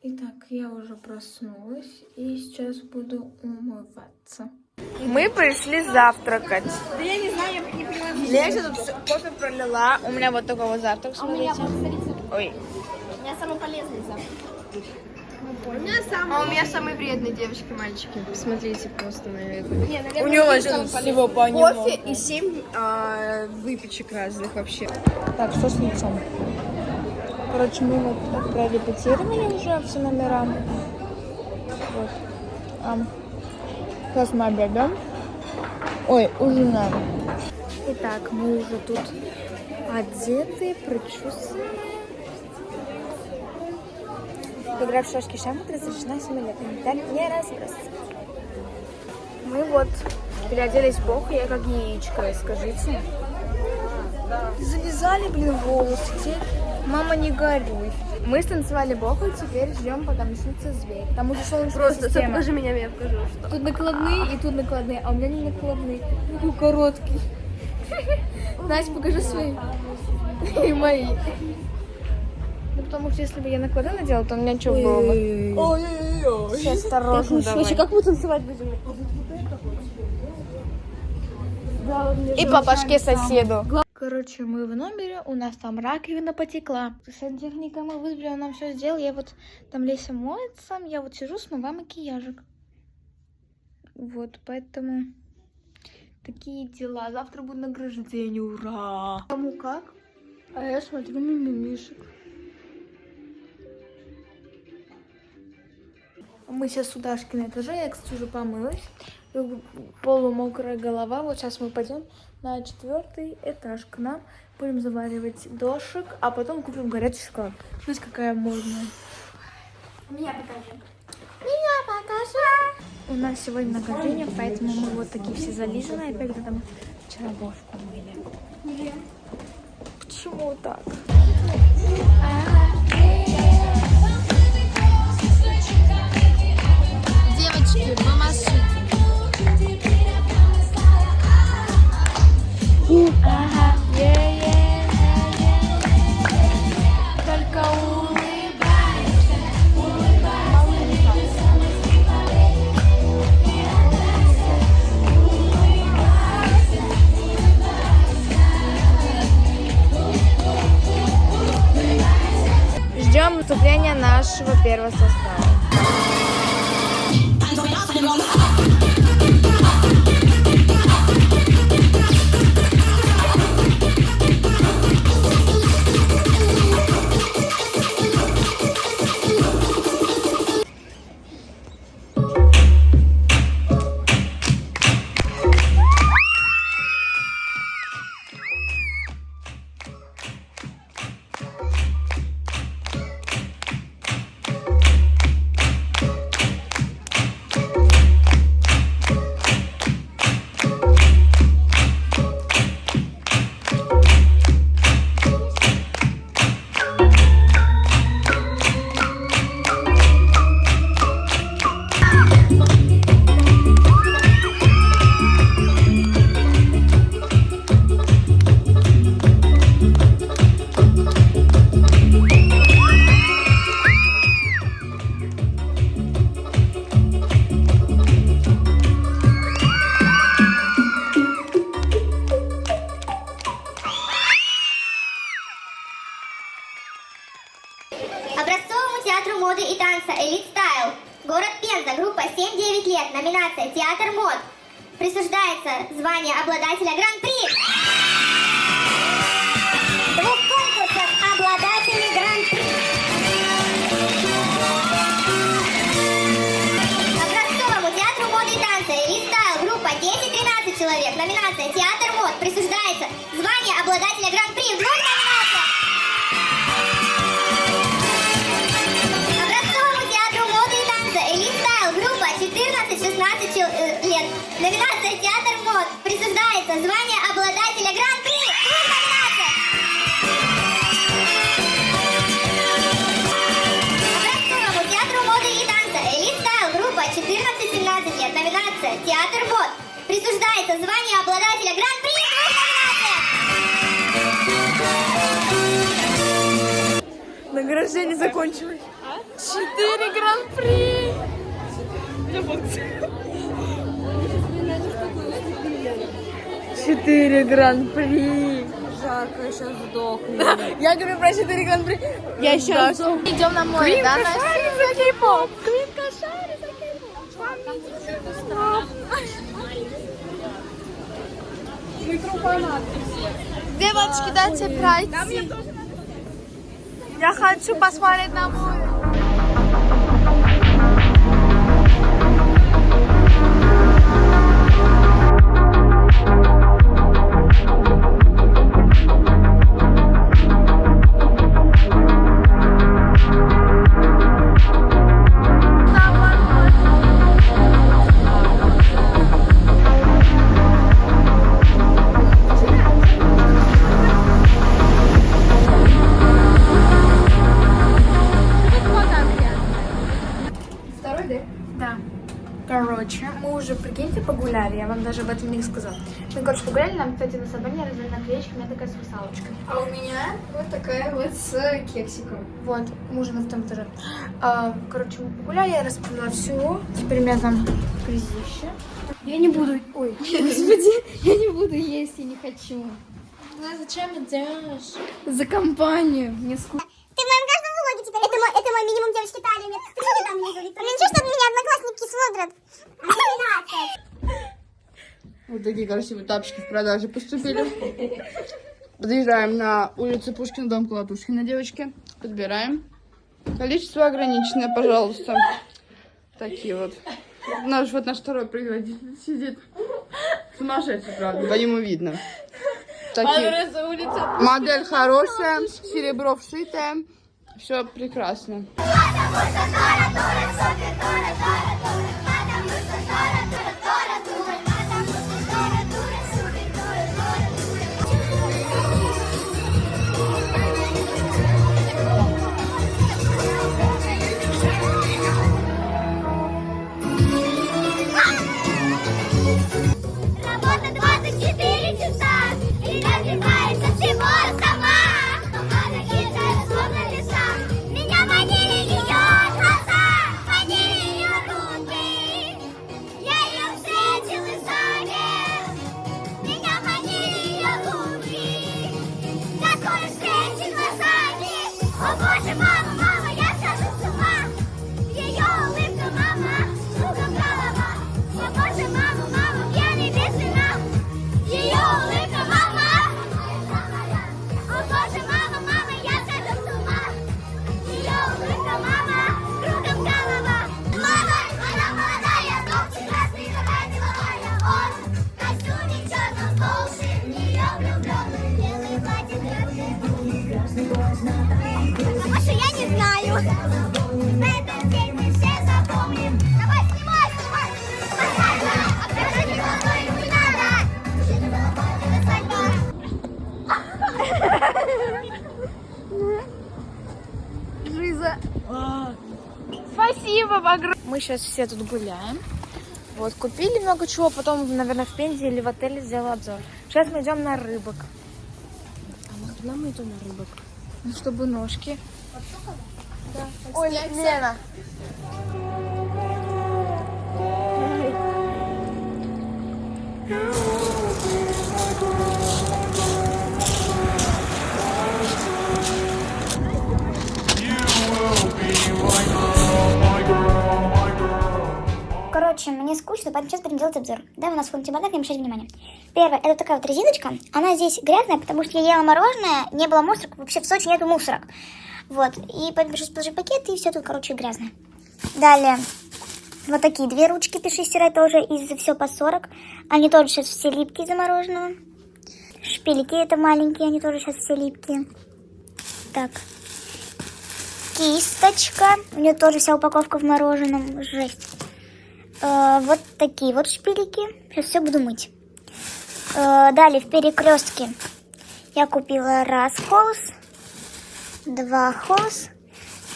Итак, я уже проснулась и сейчас буду умываться. Мы пришли завтракать. Да я не знаю, я не понимаю. Леся тут кофе пролила. У меня вот такой вот завтрак, А у меня, смотрите. посмотрите, Ой. у меня самый полезный завтрак. А у меня самые вредные девочки, мальчики. Посмотрите просто на это. Не, наверное, У него это же самый всего по нему. Кофе и 7 выпечек разных вообще. Так, что с лицом? Короче, мы вот прорепетировали уже все номера. Вот. Сейчас мы обедаем. Ой, ужинаем. Итак, мы уже тут одеты, причесаны. Игра в шашки шахматы разрешена 7 лет. Так не разбросать. Мы вот переоделись в бог, я как яичко, скажите. Залезали, блин, волосы. Теперь, мама, не горюй. Мы станцевали боху, и теперь ждем, пока начнется зверь. Там уже солнечная Просто система. покажи меня, я покажу, что. Тут накладные и тут накладные, а у меня не накладные. Такой короткий. Настя, покажи свои. И мои. Ну, потому что если бы я накладные надела, то у меня что было бы? Ой-ой-ой. Сейчас осторожно давай. Слушай, как мы танцевать будем? И по башке соседу. Короче, мы в номере, у нас там раковина потекла. Сантехника мы вызвали, он нам все сделал. Я вот, там Леся моется, я вот сижу, смываю макияжик. Вот, поэтому такие дела. Завтра будет награждение, ура! Кому как? А я смотрю мимимишек. Мы сейчас у Дашки на этаже, я, кстати, уже помылась. Полумокрая голова. Вот сейчас мы пойдем на 4-й этаж к нам. Будем заваривать дошик, а потом купим горячий шоколад. Смотрите, какая модная. Меня покажи. У нас сегодня награждение, поэтому мы вот такие все зализаны. Опять когда мы вчера бошку мыли. Почему так? Девочки, помашите. Ага, только улыбайся, Ждем выступления нашего первого состава. Образцовому театру моды и танца «Элит Стайл», город Пенза, группа 7-9 лет, номинация «Театр мод». Присуждается звание обладателя Гран-при. В двух конкурсах обладатели Гран-при. Образцовому театру моды и танца «Элит Стайл», группа 10-13 человек, номинация «Театр мод». Присуждается звание обладателя Гран-при в двух номинациях. «Элит Стайл», группа 14-16 лет. Номинация «Театр мод». Присуждается звание обладателя Гран-при в двух номинациях. Образцовому театру моды и танца «Элит Стайл», группа 14-17 лет. Номинация «Театр мод». Присуждается звание обладателя Гран-при в двух номинациях. Награждение закончилось. 4 гран-при. 4 гран-при. Жарко, я сейчас сдохну. Я говорю про 4 гран-при. Я сейчас Идем на море, да? за кей-поп. Девочки, дайте пройти. Я хочу посмотреть на море. Да. Короче, мы уже, прикиньте, погуляли. Я вам даже об этом не сказала. Мы, короче, погуляли. Нам, кстати, на собрании раздали наклеечки. У меня такая с русалочкой. А у меня вот такая вот с кексиком. Вот, мы уже на втором этаже. Короче, мы погуляли, я распила все. Теперь у меня там грязище. Я не буду... Ой, господи, я не буду есть, я не хочу. Ну, зачем идешь? За компанию. Мне скучно. Ты в моем каждом влоге теперь. Это мой минимум девочки Таня. Нет, ты что там внизу, Виктория? Ничего, что меня одноклассники смотрят. Вот такие красивые тапочки в продаже поступили. Подъезжаем на улицу Пушкина, дом Колотушкина, девочки. Подбираем. Количество ограниченное, пожалуйста. Такие вот. Наш второй производитель сидит. Сумасшедший, правда, по нему видно. Такие. Модель хорошая, серебро вшитое. Все прекрасно. Работа 24 часа и добивается всего сама. Она хитрая, словно лиса. Меня манили ее глаза, манили ее руки. Я ее встретил и замер. Меня манили ее руки. Такое встречи глазами. О боже, мама, мама, я схожу с ума. Ее улыбка, мама, кругом голова. О боже, мама, мама, пьяный без вина. Ее улыбка, мама. О боже, мама, мама, я схожу с ума. Ее улыбка, мама, кругом голова. Мама, она молодая, ногти красные, такая деловая. Он в костюме черном, волосы в нее влюбленный. Белые платья, больше я не знаю. На этом день мы все запомним. Давай, снимай, снимай. Обкажи головой, не надо. Мужчина головой, это свадьба. Жиза. Спасибо, огромное. Мы сейчас все тут гуляем. Вот, купили много чего, потом, наверное, в Пензе или в отеле сделала обзор. Сейчас мы идем на рыбок. А нахрена мы идем на рыбок? Ну, чтобы ножки. Да. Ой, Лена. Короче, мне скучно, поэтому сейчас будем делать обзор. Да, у нас в чемодан, не обращайте внимания. Первое, это такая вот резиночка. Она здесь грязная, потому что я ела мороженое, не было мусорок. Вообще в Сочи нету мусорок. Вот, и поэтому пришлось положить пакет, и все тут, короче, грязное. Далее, вот такие две ручки, пиши, стирай тоже, из все по 40. Они тоже сейчас все липкие из-за мороженого. Шпильки это маленькие, они тоже сейчас все липкие. Так. Кисточка. У нее тоже вся упаковка в мороженом. Жесть. Вот такие вот шпилики. Сейчас все буду мыть. Далее в перекрестке я купила раз холос, 2 холос,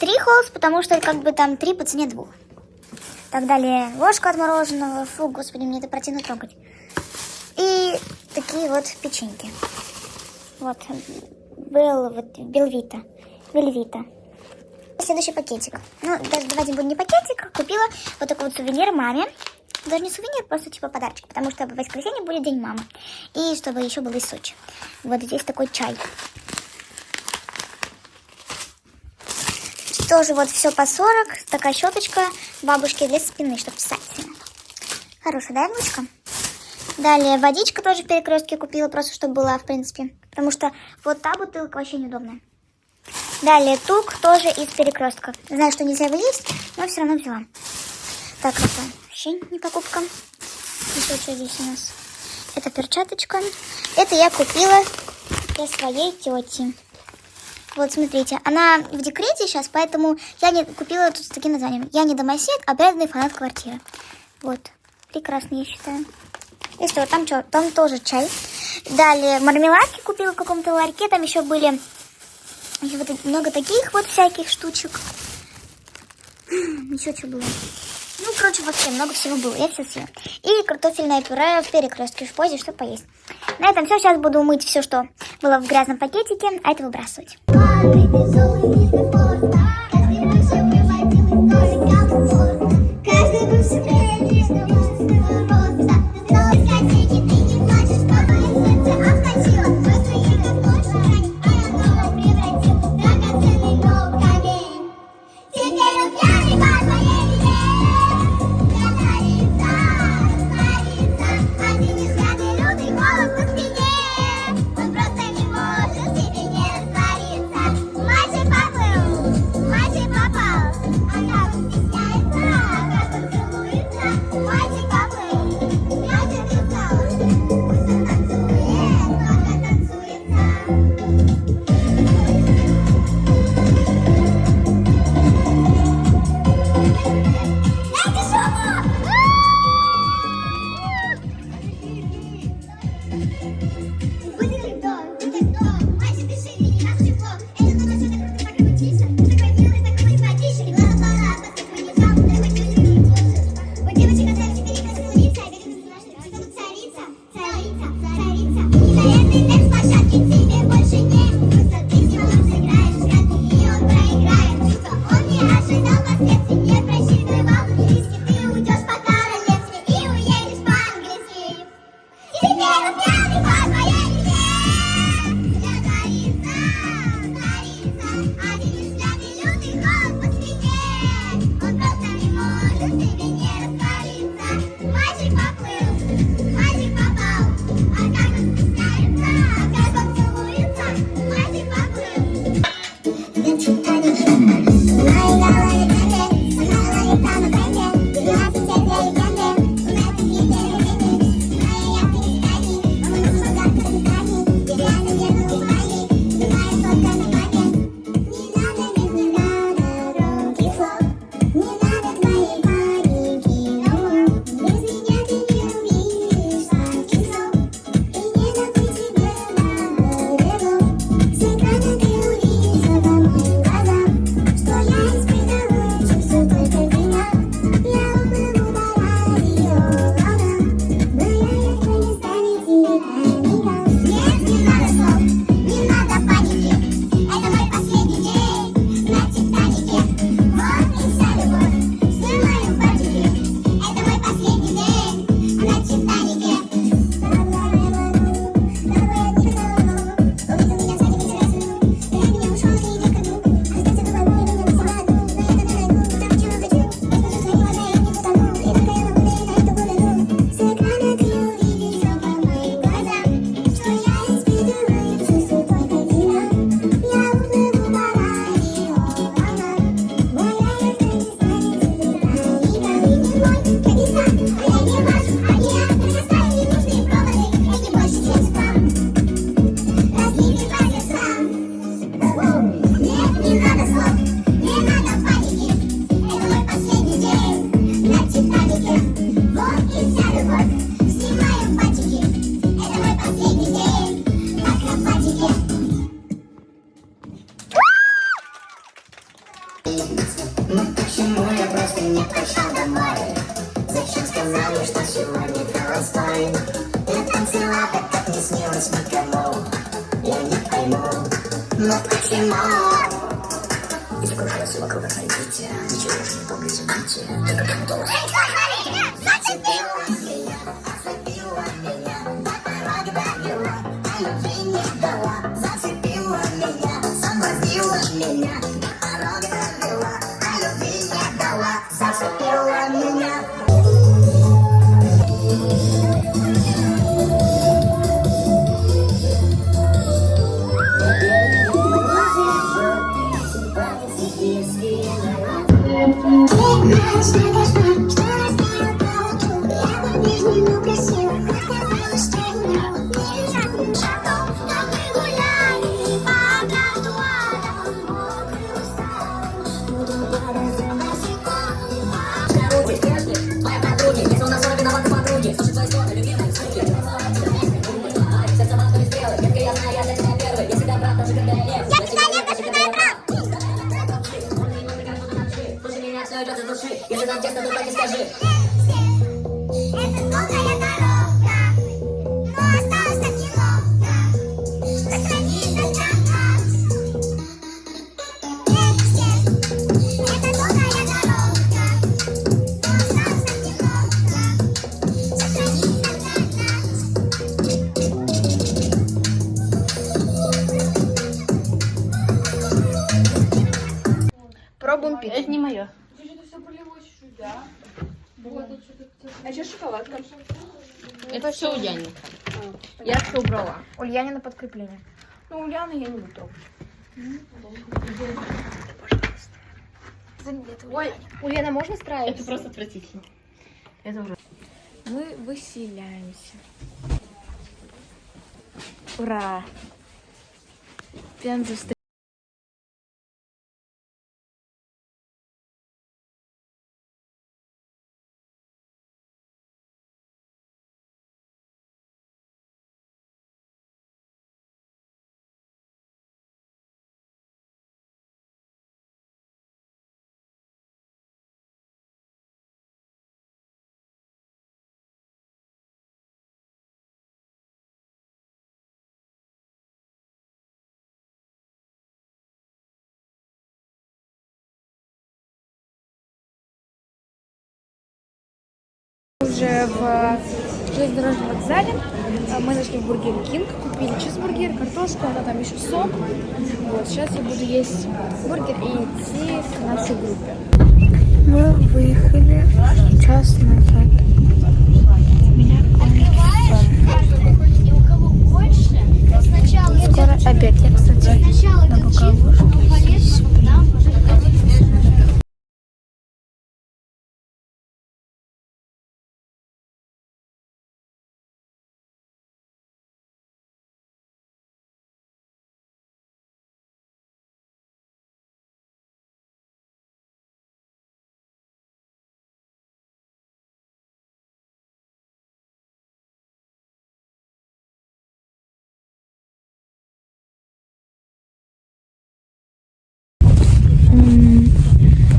3 холос, потому что как бы там 3 по цене 2. Так, далее ложка от мороженого. Фу, господи, мне это противно трогать. И такие вот печеньки. Вот. Вельвита. следующий пакетик. Ну, даже давайте будет не пакетик. Купила вот такой вот сувенир маме. Даже не сувенир, просто типа подарочек, потому что в воскресенье будет День мамы. И чтобы еще был из Сочи. Вот здесь такой чай. Тоже вот все по 40. Такая щеточка бабушки для спины, чтобы писать. Хорошая, да, ручка? Далее водичка тоже в Перекрестке купила, просто чтобы была, в принципе. Потому что вот та бутылка вообще неудобная. Далее тук тоже из Перекрестка. Знаю, что нельзя его есть, но все равно взяла. Так, это вообще не покупка. Еще что здесь у нас? Это перчаточка. Это я купила для своей тети. Вот, смотрите, она в декрете сейчас, поэтому я не купила тут с таким названием. Я не домосед, а преданный фанат квартиры. Вот, прекрасно, я считаю. И что, там тоже чай. Далее мармеладки купила в каком-то ларьке. Там еще были вот много таких вот всяких штучек. Еще что было? Ну, короче, вообще много всего было. Я все съела. И картофельное пюре в Перекрестке в позе, чтобы поесть. На этом все. Сейчас буду мыть все, что было в грязном пакетике, а это выбрасывать. И сколько раз вокруг Это долгая дорога, но осталось так немного. Сохрани для нас. Это долгая дорога, но осталось так немного. Сохрани для нас. Пробуем пить. Это не мое. Это все Ульянина. Я все убрала. Ульянина подкрепление. Ну, Ульяна я не буду. Ой, Ульяна, можно справиться? Это просто отвратительно. Это ужасно. Мы выселяемся. Ура! Пенза встретилась. Уже в железнодорожном вокзале мы зашли в Бургер Кинг, купили чизбургер, картошку, а там еще сок. Вот, сейчас я буду есть бургер и идти к нашей группе. Мы выехали час назад. Меня И у кого больше, сначала скоро обед. Я, кстати, сначала на этот чип, боковушке. потом полез, там уже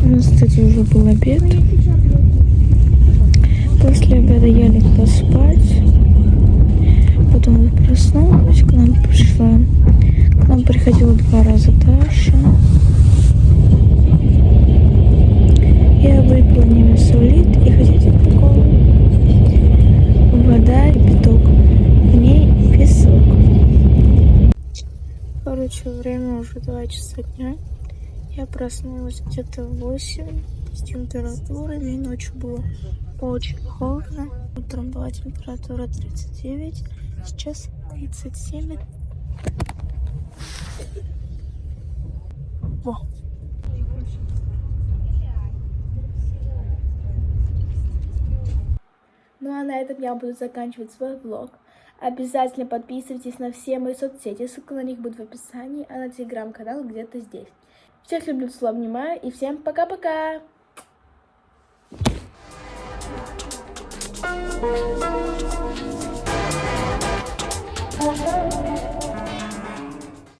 У нас, кстати, уже был обед. После обеда я легла спать. Потом я проснулась, к нам приходила 2 раза Даша. Я выпила немесолит и хотите прикол? Вода и пяток. В ней песок. Короче, время уже 2 часа дня. Я проснулась где-то в 8 с температурой. Ночью было очень холодно. Утром была температура 39, сейчас 37. Во. Ну а на этом я буду заканчивать свой влог. Обязательно подписывайтесь на все мои соцсети, ссылка на них будет в описании, а на телеграм-канал где-то здесь. Всех люблю, целую, обнимаю и всем пока-пока! Thank you.